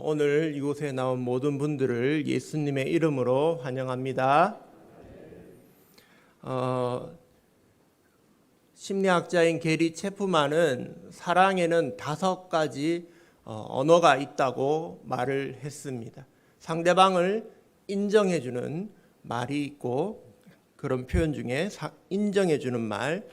오늘 이곳에 나온 모든 분들을 예수님의 이름으로 환영합니다. 심리학자인 게리 체프만은 사랑에는 5가지 언어가 있다고 말을 했습니다. 상대방을 인정해주는 말이 있고, 그런 표현 중에 인정해주는 말,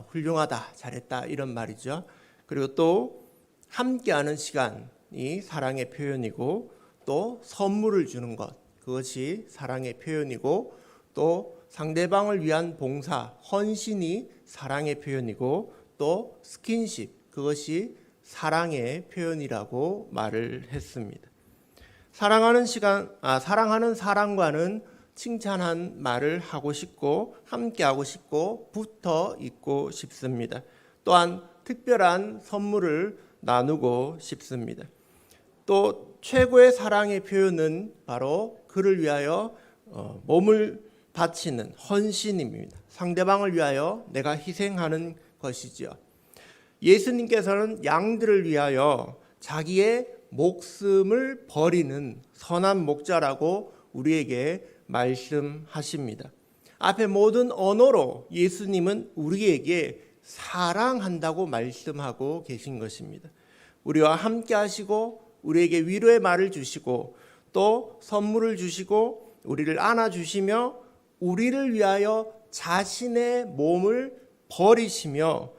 훌륭하다, 잘했다, 이런 말이죠. 그리고 또 함께하는 시간이 사랑의 표현이고, 또 선물을 주는 것, 그것이 사랑의 표현이고, 또 상대방을 위한 봉사, 헌신이 사랑의 표현이고, 또 스킨십, 그것이 사랑의 표현이라고 말을 했습니다. 사랑하는 사람과는 칭찬한 말을 하고 싶고, 함께하고 싶고, 붙어 있고 싶습니다. 또한 특별한 선물을 나누고 싶습니다. 또 최고의 사랑의 표현은 바로 그를 위하여 몸을 바치는 헌신입니다. 상대방을 위하여 내가 희생하는 것이지요. 예수님께서는 양들을 위하여 자기의 목숨을 버리는 선한 목자라고 우리에게 말씀하십니다. 앞에 모든 언어로 예수님은 우리에게 사랑한다고 말씀하고 계신 것입니다. 우리와 함께 하시고 우리에게 위로의 말을 주시고 또 선물을 주시고 우리를 안아주시며 우리를 위하여 자신의 몸을 버리시며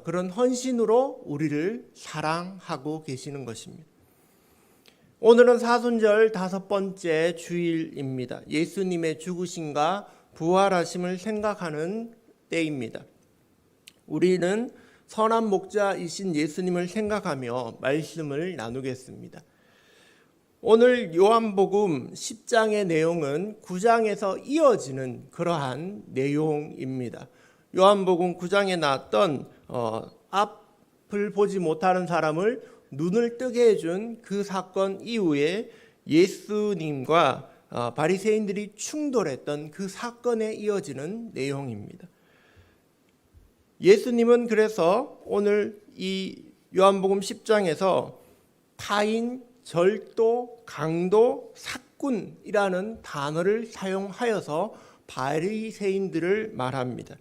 그런 헌신으로 우리를 사랑하고 계시는 것입니다. 오늘은 사순절 5번째 주일입니다. 예수님의 죽으심과 부활하심을 생각하는 때입니다. 우리는 선한 목자이신 예수님을 생각하며 말씀을 나누겠습니다. 오늘 요한복음 10장의 내용은 9장에서 이어지는 그러한 내용입니다. 요한복음 9장에 나왔던 앞을 보지 못하는 사람을 눈을 뜨게 해준 그 사건 이후에 예수님과 바리새인들이 충돌했던 그 사건에 이어지는 내용입니다. 예수님은 그래서 오늘 이 요한복음 10장에서 타인, 절도, 강도, 사꾼이라는 단어를 사용하여서 바리새인들을 말합니다.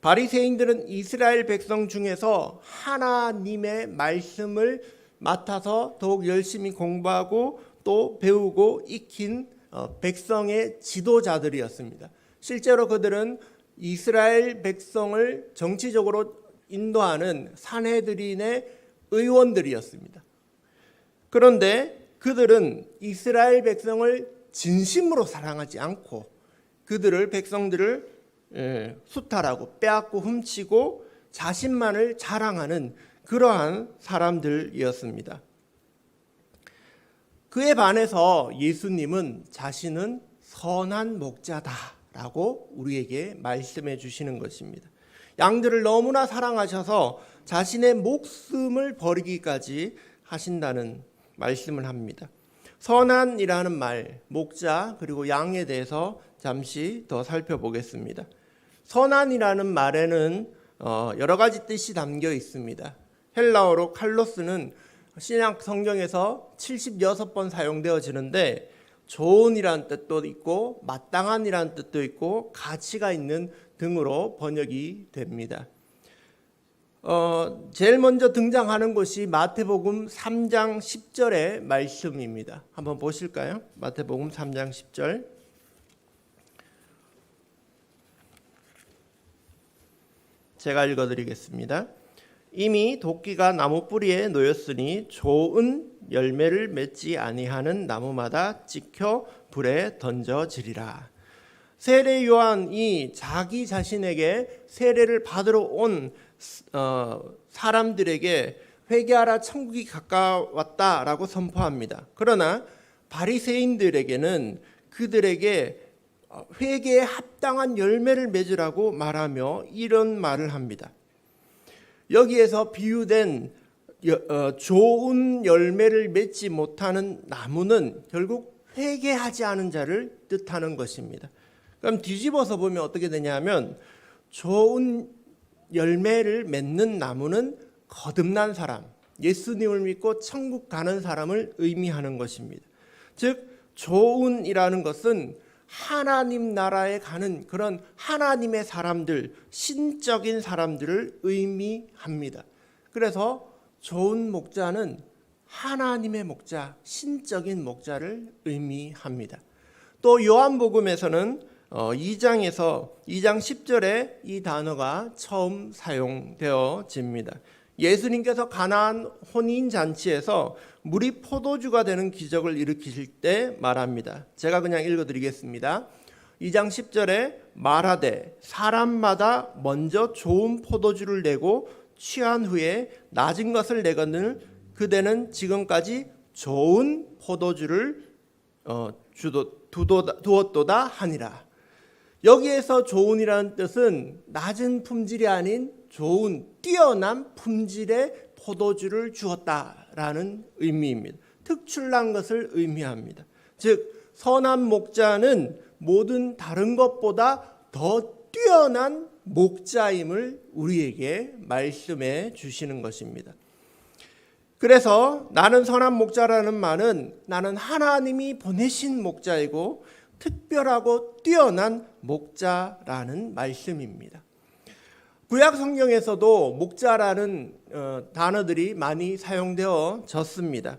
바리새인들은 이스라엘 백성 중에서 하나님의 말씀을 맡아서 더욱 열심히 공부하고 또 배우고 익힌 백성의 지도자들이었습니다. 실제로 그들은 이스라엘 백성을 정치적으로 인도하는 산헤드린의 의원들이었습니다. 그런데 그들은 이스라엘 백성을 진심으로 사랑하지 않고 그들을 백성들을 수탈하고 빼앗고 훔치고 자신만을 자랑하는 그러한 사람들이었습니다. 그에 반해서 예수님은 자신은 선한 목자다라고 우리에게 말씀해 주시는 것입니다. 양들을 너무나 사랑하셔서 자신의 목숨을 버리기까지 하신다는 말씀을 합니다. 선한이라는 말, 목자 그리고 양에 대해서 잠시 더 살펴보겠습니다. 선한이라는 말에는 여러 가지 뜻이 담겨 있습니다. 헬라어로 칼로스는 신약 성경에서 76번 사용되어지는데 좋은이라는 뜻도 있고 마땅한이라는 뜻도 있고 가치가 있는 등으로 번역이 됩니다. 제일 먼저 등장하는 것이 마태복음 3장 10절의 말씀입니다. 한번 보실까요? 마태복음 3장 10절. 제가 읽어드리겠습니다. 이미 도끼가 나무 뿌리에 놓였으니 좋은 열매를 맺지 아니하는 나무마다 찍혀 불에 던져지리라. 세례 요한이 자기 자신에게 세례를 받으러 온 사람들에게 회개하라 천국이 가까웠다라고 선포합니다. 그러나 바리새인들에게는 그들에게 회개에 합당한 열매를 맺으라고 말하며 이런 말을 합니다. 여기에서 비유된 좋은 열매를 맺지 못하는 나무는 결국 회개하지 않은 자를 뜻하는 것입니다. 그럼 뒤집어서 보면 어떻게 되냐면 좋은 열매를 맺는 나무는 거듭난 사람, 예수님을 믿고 천국 가는 사람을 의미하는 것입니다. 즉 조은이라는 것은 하나님 나라에 가는 그런 하나님의 사람들, 신적인 사람들을 의미합니다. 그래서 좋은 목자는 하나님의 목자, 신적인 목자를 의미합니다. 또 요한복음에서는 2장 10절에 이 단어가 처음 사용되어집니다. 예수님께서 가나안 혼인잔치에서 물이 포도주가 되는 기적을 일으키실 때 말합니다. 제가 그냥 읽어드리겠습니다. 2장 10절에 말하되 사람마다 먼저 좋은 포도주를 내고 취한 후에 낮은 것을 내거늘 그대는 지금까지 좋은 포도주를 두었도다 하니라. 여기에서 좋은이라는 뜻은 낮은 품질이 아닌 좋은 뛰어난 품질의 포도주를 주었다라는 의미입니다. 특출난 것을 의미합니다. 즉 선한 목자는 모든 다른 것보다 더 뛰어난 목자임을 우리에게 말씀해 주시는 것입니다. 그래서 나는 선한 목자라는 말은 나는 하나님이 보내신 목자이고 특별하고 뛰어난 목자라는 말씀입니다. 구약 성경에서도 목자라는 단어들이 많이 사용되어졌습니다.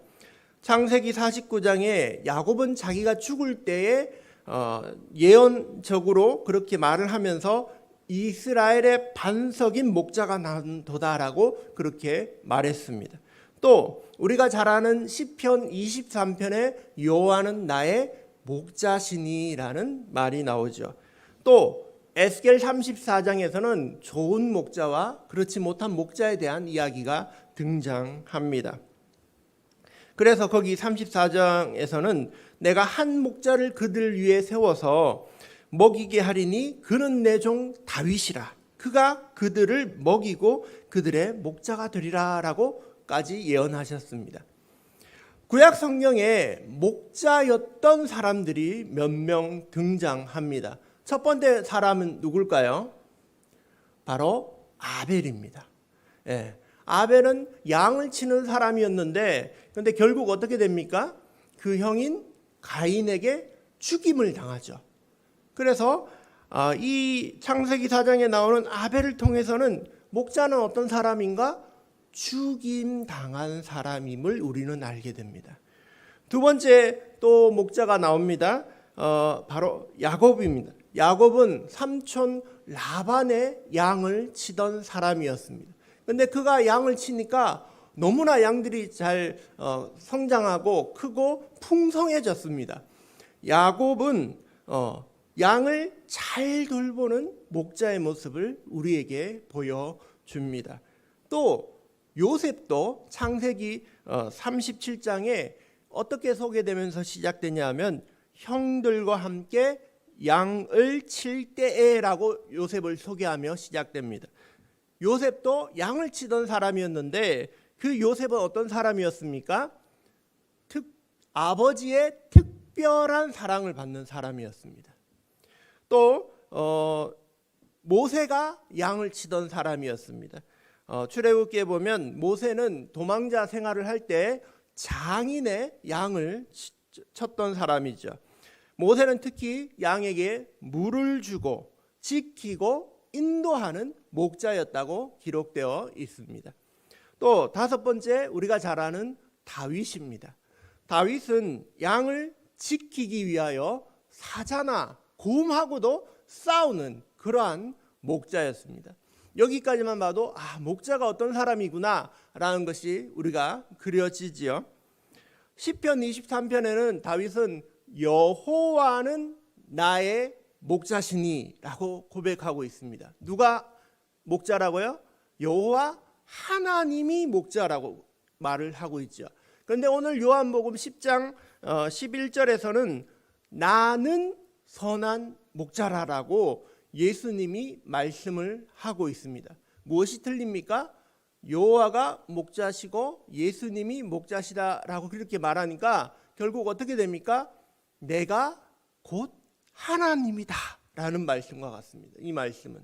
창세기 49장에 야곱은 자기가 죽을 때에 예언적으로 그렇게 말을 하면서 이스라엘의 반석인 목자가 난도다라고 그렇게 말했습니다. 또 우리가 잘 아는 시편 23편에 여호와는 나의 목자시니라는 말이 나오죠. 또 에스겔 34장에서는 좋은 목자와 그렇지 못한 목자에 대한 이야기가 등장합니다. 그래서 거기 34장에서는 내가 한 목자를 그들 위에 세워서 먹이게 하리니 그는 내 종 다윗이라. 그가 그들을 먹이고 그들의 목자가 되리라 라고까지 예언하셨습니다. 구약 성경에 목자였던 사람들이 몇 명 등장합니다. 첫 번째 사람은 누굴까요? 바로 아벨입니다. 아벨은 양을 치는 사람이었는데 그런데 결국 어떻게 됩니까? 그 형인 가인에게 죽임을 당하죠. 그래서 이 창세기 4장에 나오는 아벨을 통해서는 목자는 어떤 사람인가? 죽임 당한 사람임을 우리는 알게 됩니다. 두 번째 또 목자가 나옵니다. 바로 야곱입니다. 야곱은 삼촌 라반의 양을 치던 사람이었습니다. 그런데 그가 양을 치니까 너무나 양들이 잘 성장하고 크고 풍성해졌습니다. 야곱은 양을 잘 돌보는 목자의 모습을 우리에게 보여줍니다. 또 요셉도 창세기 37장에 어떻게 소개되면서 시작되냐면 형들과 함께 양을 칠 때에라고 요셉을 소개하며 시작됩니다. 요셉도 양을 치던 사람이었는데 그 요셉은 어떤 사람이었습니까? 아버지의 특별한 사랑을 받는 사람이었습니다. 또 모세가 양을 치던 사람이었습니다. 출애굽기에 보면 모세는 도망자 생활을 할 때 장인의 양을 쳤던 사람이죠. 모세는 특히 양에게 물을 주고 지키고 인도하는 목자였다고 기록되어 있습니다. 또 다섯 번째 우리가 잘 아는 다윗입니다. 다윗은 양을 지키기 위하여 사자나 곰하고도 싸우는 그러한 목자였습니다. 여기까지만 봐도 목자가 어떤 사람이구나 라는 것이 우리가 그려지지요. 시편 23편에는 다윗은 여호와는 나의 목자시니 라고 고백하고 있습니다. 누가 목자라고요? 여호와 하나님이 목자라고 말을 하고 있죠. 그런데 오늘 요한복음 10장 11절에서는 나는 선한 목자라라고 예수님이 말씀을 하고 있습니다. 무엇이 틀립니까? 여호와가 목자시고 예수님이 목자시다라고 그렇게 말하니까 결국 어떻게 됩니까? 내가 곧 하나님이다 라는 말씀과 같습니다. 이 말씀은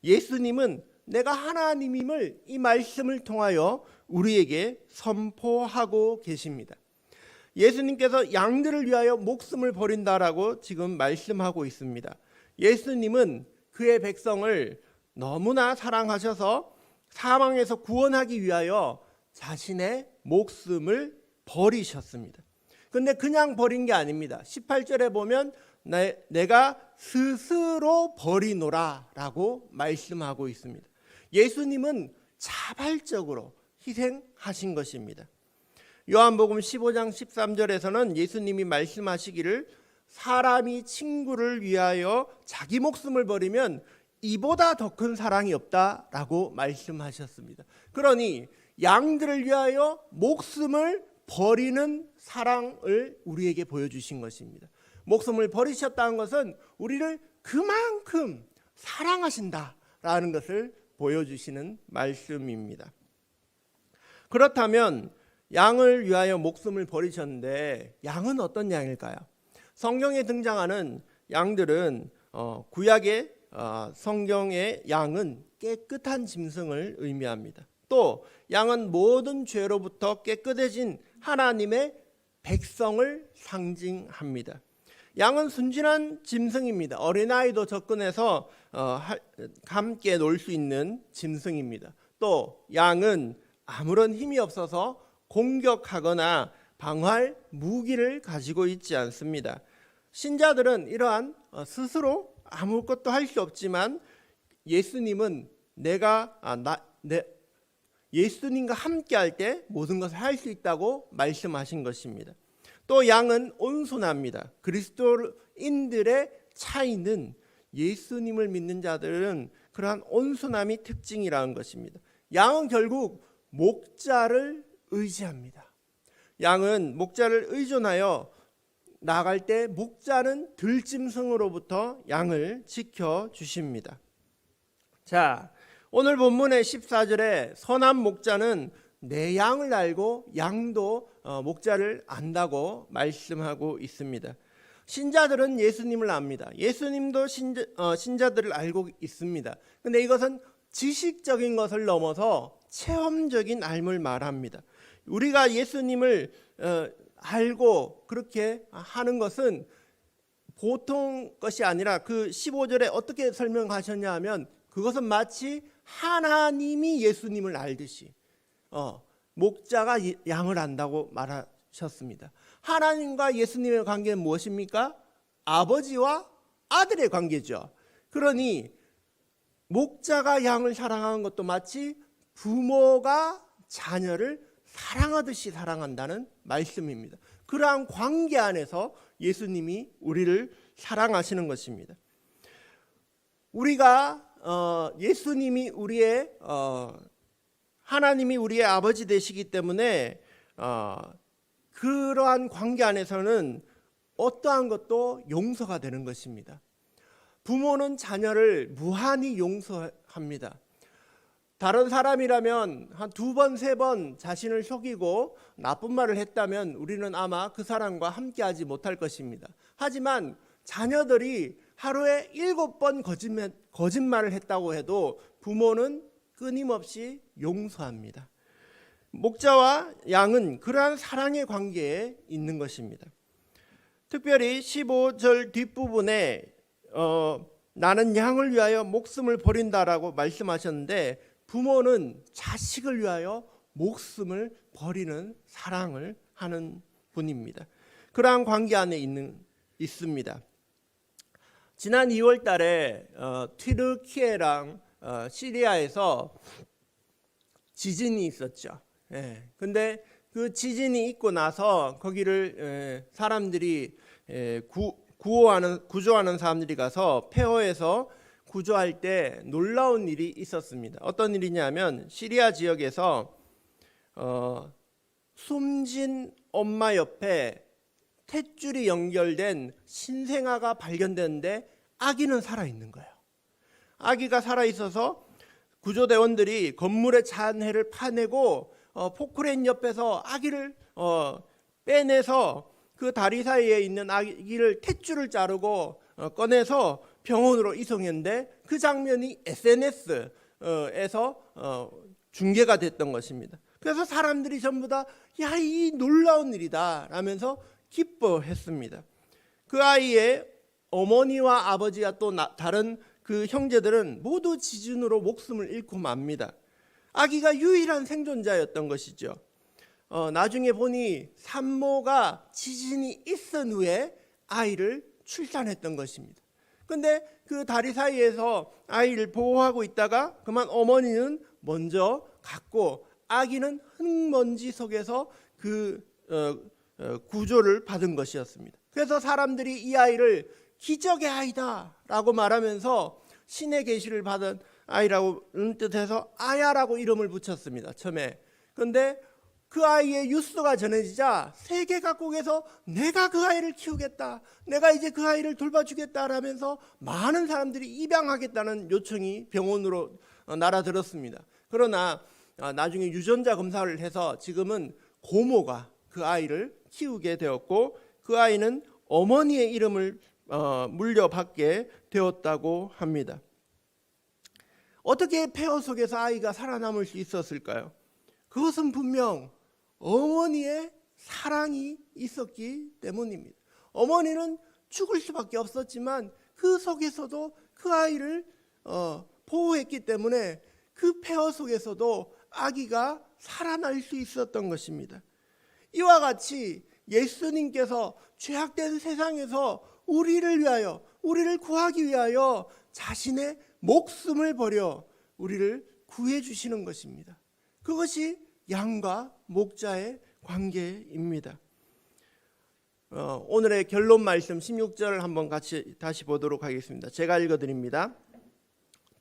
예수님은 내가 하나님임을 이 말씀을 통하여 우리에게 선포하고 계십니다. 예수님께서 양들을 위하여 목숨을 버린다라고 지금 말씀하고 있습니다. 예수님은 그의 백성을 너무나 사랑하셔서 사망에서 구원하기 위하여 자신의 목숨을 버리셨습니다. 근데 그냥 버린 게 아닙니다. 18절에 보면 내가 스스로 버리노라 라고 말씀하고 있습니다. 예수님은 자발적으로 희생하신 것입니다. 요한복음 15장 13절에서는 예수님이 말씀하시기를 사람이 친구를 위하여 자기 목숨을 버리면 이보다 더 큰 사랑이 없다라고 말씀하셨습니다. 그러니 양들을 위하여 목숨을 버리는 사랑을 우리에게 보여주신 것입니다. 목숨을 버리셨다는 것은 우리를 그만큼 사랑하신다라는 것을 보여주시는 말씀입니다. 그렇다면 양을 위하여 목숨을 버리셨는데 양은 어떤 양일까요? 성경에 등장하는 양들은 구약의 성경의 양은 깨끗한 짐승을 의미합니다. 또 양은 모든 죄로부터 깨끗해진 하나님의 백성을 상징합니다. 양은 순진한 짐승입니다. 어린아이도 접근해서 함께 놀 수 있는 짐승입니다. 또 양은 아무런 힘이 없어서 공격하거나 방어할 무기를 가지고 있지 않습니다. 신자들은 이러한 스스로 아무것도 할 수 없지만 예수님은 예수님과 함께 할 때 모든 것을 할 수 있다고 말씀하신 것입니다. 또 양은 온순합니다. 그리스도인들의 차이는 예수님을 믿는 자들은 그러한 온순함이 특징이라는 것입니다. 양은 결국 목자를 의지합니다. 양은 목자를 의존하여 나갈 때 목자는 들짐승으로부터 양을 지켜주십니다. 자, 오늘 본문의 14절에 선한 목자는 내 양을 알고 양도 목자를 안다고 말씀하고 있습니다. 신자들은 예수님을 압니다. 예수님도 신자들을 알고 있습니다. 그런데 이것은 지식적인 것을 넘어서 체험적인 알을 말합니다. 우리가 예수님을 알고 그렇게 하는 것은 보통 것이 아니라 그 15절에 어떻게 설명하셨냐 하면 그것은 마치 하나님이 예수님을 알듯이 목자가 양을 안다고 말하셨습니다. 하나님과 예수님의 관계는 무엇입니까? 아버지와 아들의 관계죠. 그러니 목자가 양을 사랑하는 것도 마치 부모가 자녀를 사랑하듯이 사랑한다는 말씀입니다. 그러한 관계 안에서 예수님이 우리를 사랑하시는 것입니다. 우리가 예수님이 우리의 하나님이 우리의 아버지 되시기 때문에 그러한 관계 안에서는 어떠한 것도 용서가 되는 것입니다. 부모는 자녀를 무한히 용서합니다. 다른 사람이라면 한 2번, 3번 자신을 속이고 나쁜 말을 했다면 우리는 아마 그 사람과 함께하지 못할 것입니다. 하지만 자녀들이 하루에 7번 거짓말을 했다고 해도 부모는 끊임없이 용서합니다. 목자와 양은 그러한 사랑의 관계에 있는 것입니다. 특별히 15절 뒷부분에 나는 양을 위하여 목숨을 버린다라고 말씀하셨는데 부모는 자식을 위하여 목숨을 버리는 사랑을 하는 분입니다. 그러한 관계 안에 있습니다. 지난 2월 달에 튀르키예랑 시리아에서 지진이 있었죠. 근데 그 지진이 있고 나서 거기를 사람들이 구조하는 사람들이 가서 폐허에서 구조할 때 놀라운 일이 있었습니다. 어떤 일이냐면 시리아 지역에서 숨진 엄마 옆에 탯줄이 연결된 신생아가 발견됐는데 아기는 살아있는 거예요. 아기가 살아있어서 구조대원들이 건물의 잔해를 파내고 포크레인 옆에서 아기를 빼내서 그 다리 사이에 있는 아기를 탯줄을 자르고 꺼내서 병원으로 이송했는데 그 장면이 SNS 중계가 됐던 것입니다. 그래서 사람들이 전부 다 야, 이 놀라운 일이다 라면서 기뻐했습니다. 그 아이의 어머니와 아버지와 또 다른 그 형제들은 모두 지진으로 목숨을 잃고 맙니다. 아기가 유일한 생존자였던 것이죠. 나중에 보니 산모가 지진이 있은 후에 아이를 출산했던 것입니다. 근데 그 다리 사이에서 아이를 보호하고 있다가 그만 어머니는 먼저 갔고 아기는 흙먼지 속에서 그 구조를 받은 것이었습니다. 그래서 사람들이 이 아이를 기적의 아이다 라고 말하면서 신의 계시를 받은 아이라는 뜻에서 아야라고 이름을 붙였습니다. 처음에. 그런데 그 아이의 뉴스가 전해지자 세계 각국에서 내가 그 아이를 키우겠다, 내가 이제 그 아이를 돌봐주겠다라면서 많은 사람들이 입양하겠다는 요청이 병원으로 날아들었습니다. 그러나 나중에 유전자 검사를 해서 지금은 고모가 그 아이를 키우게 되었고 그 아이는 어머니의 이름을 물려받게 되었다고 합니다. 어떻게 폐허 속에서 아이가 살아남을 수 있었을까요? 그것은 분명 어머니의 사랑이 있었기 때문입니다. 어머니는 죽을 수밖에 없었지만 그 속에서도 그 아이를 보호했기 때문에 그 폐허 속에서도 아기가 살아날 수 있었던 것입니다. 이와 같이 예수님께서 죄악된 세상에서 우리를 위하여, 우리를 구하기 위하여 자신의 목숨을 버려 우리를 구해 주시는 것입니다. 그것이 양과 목자의 관계입니다. 오늘의 결론 말씀 16절 한번 같이 다시 보도록 하겠습니다. 제가 읽어드립니다.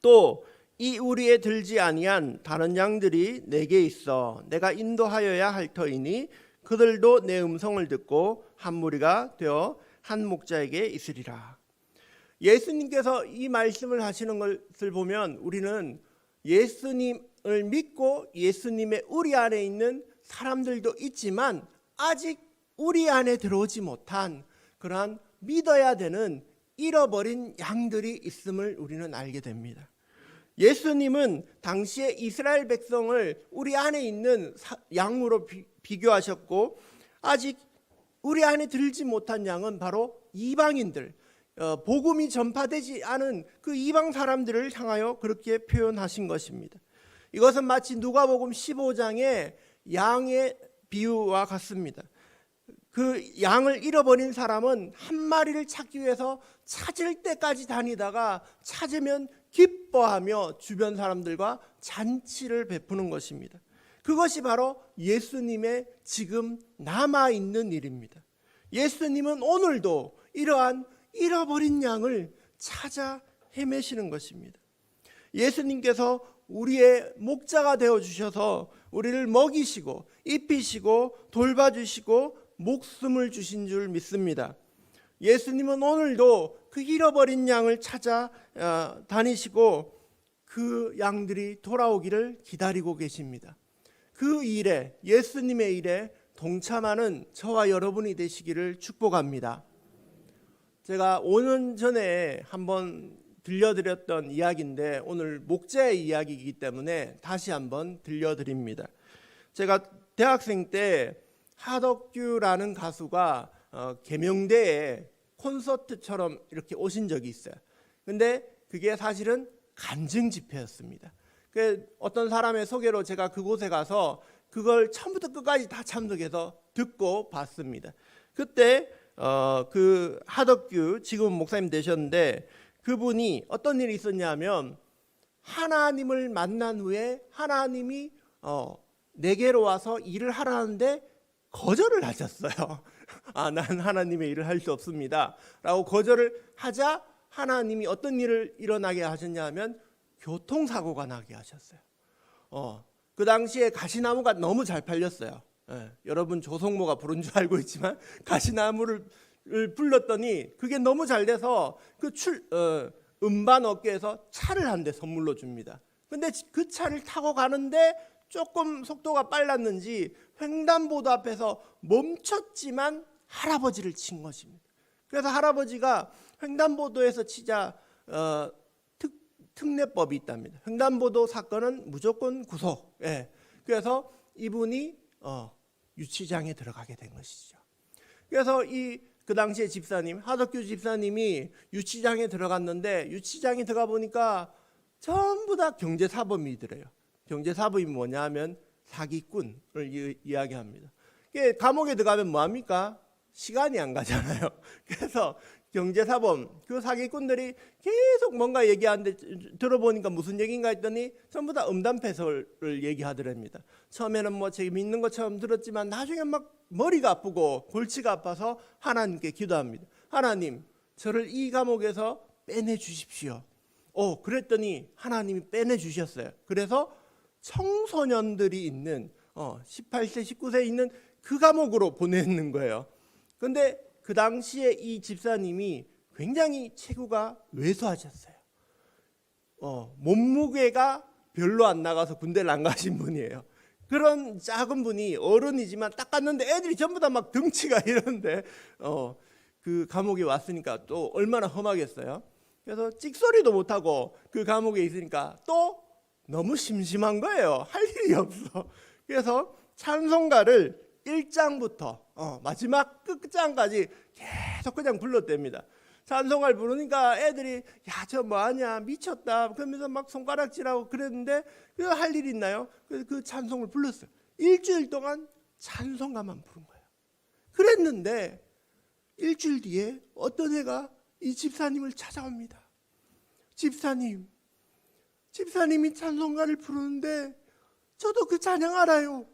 또 이 우리에 들지 아니한 다른 양들이 내게 있어 내가 인도하여야 할 터이니 그들도 내 음성을 듣고 한 무리가 되어 한 목자에게 있으리라. 예수님께서 이 말씀을 하시는 것을 보면 우리는 예수님을 믿고 예수님의 우리 안에 있는 사람들도 있지만 아직 우리 안에 들어오지 못한 그러한 믿어야 되는 잃어버린 양들이 있음을 우리는 알게 됩니다. 예수님은 당시에 이스라엘 백성을 우리 안에 있는 양으로 비교하셨고 아직 우리 안에 들지 못한 양은 바로 이방인들, 복음이 전파되지 않은 그 이방 사람들을 향하여 그렇게 표현하신 것입니다. 이것은 마치 누가복음 15장의 양의 비유와 같습니다. 그 양을 잃어버린 사람은 한 마리를 찾기 위해서 찾을 때까지 다니다가 찾으면 기뻐하며 주변 사람들과 잔치를 베푸는 것입니다. 그것이 바로 예수님의 지금 남아있는 일입니다. 예수님은 오늘도 이러한 잃어버린 양을 찾아 헤매시는 것입니다. 예수님께서 우리의 목자가 되어주셔서 우리를 먹이시고 입히시고 돌봐주시고 목숨을 주신 줄 믿습니다. 예수님은 오늘도 그 잃어버린 양을 찾아 다니시고 그 양들이 돌아오기를 기다리고 계십니다. 그 일에, 예수님의 일에 동참하는 저와 여러분이 되시기를 축복합니다. 제가 5년 전에 한번 들려드렸던 이야기인데 오늘 목자의 이야기이기 때문에 다시 한번 들려드립니다. 제가 대학생 때 하덕규라는 가수가 계명대에 콘서트처럼 이렇게 오신 적이 있어요. 근데 그게 사실은 간증 집회였습니다. 어떤 사람의 소개로 제가 그곳에 가서 그걸 처음부터 끝까지 다 참석해서 듣고 봤습니다. 그때 그 하덕규 지금 목사님 되셨는데 그분이 어떤 일이 있었냐면 하나님을 만난 후에 하나님이 내게로 와서 일을 하라는데 거절을 하셨어요. 난 하나님의 일을 할 수 없습니다 라고 거절을 하자 하나님이 어떤 일을 일어나게 하셨냐면 교통사고가 나게 하셨어요. 그 당시에 가시나무가 너무 잘 팔렸어요. 여러분 조성모가 부른 줄 알고 있지만 가시나무를 불렀더니 그게 너무 잘 돼서 그 음반 업계에서 차를 한 대 선물로 줍니다. 근데 그 차를 타고 가는데 조금 속도가 빨랐는지 횡단보도 앞에서 멈췄지만 할아버지를 친 것입니다. 그래서 할아버지가 횡단보도에서 치자 특례법이 있답니다. 횡단보도 사건은 무조건 구속. 예. 그래서 이분이 유치장에 들어가게 된 것이죠. 그래서 그 당시에 집사님, 하덕규 집사님이 유치장에 들어갔는데 유치장에 들어가 보니까 전부 다 경제사범이더래요. 경제사범이 뭐냐 하면 사기꾼을 이야기합니다. 감옥에 들어가면 뭐합니까? 시간이 안 가잖아요. 그래서 경제사범, 그 사기꾼들이 계속 뭔가 얘기하는데 들어보니까 무슨 얘기인가 했더니 전부 다 음담패설을 얘기하더랍니다. 처음에는 뭐 재미있는 것처럼 들었지만 나중에 막 머리가 아프고 골치가 아파서 하나님께 기도합니다. 하나님, 저를 이 감옥에서 빼내 주십시오. 그랬더니 하나님이 빼내 주셨어요. 그래서 청소년들이 있는 18세, 19세 있는 그 감옥으로 보내는 거예요. 근데 그 당시에 이 집사님이 굉장히 체구가 왜소하셨어요. 몸무게가 별로 안 나가서 군대를 안 가신 분이에요. 그런 작은 분이 어른이지만 딱 갔는데 애들이 전부 다 막 덩치가 이런데 그 감옥에 왔으니까 또 얼마나 험하겠어요. 그래서 찍소리도 못하고 그 감옥에 있으니까 또 너무 심심한 거예요. 할 일이 없어. 그래서 찬송가를 1장부터 마지막 끝장까지 계속 그냥 불렀답니다. 찬송가를 부르니까 애들이 야, 저 뭐하냐, 미쳤다 그러면서 막 손가락질하고 그랬는데 할 일이 있나요? 그 찬송을 불렀어요. 일주일 동안 찬송가만 부른 거예요. 그랬는데 일주일 뒤에 어떤 애가 이 집사님을 찾아옵니다. 집사님이 찬송가를 부르는데 저도 그 찬양 알아요.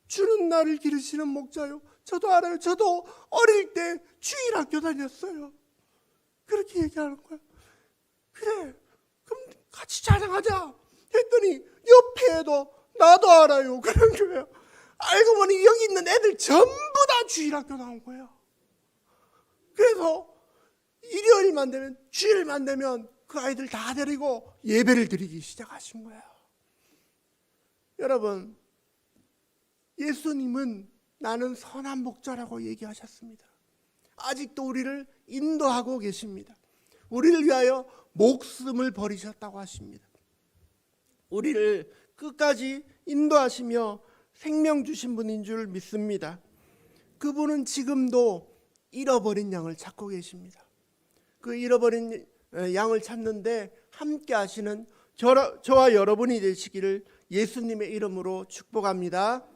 주는 나를 기르시는 목자요. 저도 알아요. 저도 어릴 때 주일학교 다녔어요. 그렇게 얘기하는 거야. 그래, 그럼 같이 찬양하자 했더니 옆에도 나도 알아요. 그런 거예요. 알고 보니 여기 있는 애들 전부 다 주일학교 나온 거예요. 그래서 일요일만 되면, 주일만 되면 그 아이들 다 데리고 예배를 드리기 시작하신 거예요. 여러분, 예수님은 나는 선한 목자라고 얘기하셨습니다. 아직도 우리를 인도하고 계십니다. 우리를 위하여 목숨을 버리셨다고 하십니다. 우리를 끝까지 인도하시며 생명 주신 분인 줄 믿습니다. 그분은 지금도 잃어버린 양을 찾고 계십니다. 그 잃어버린 양을 찾는데 함께 하시는 저와 여러분이 되시기를 예수님의 이름으로 축복합니다.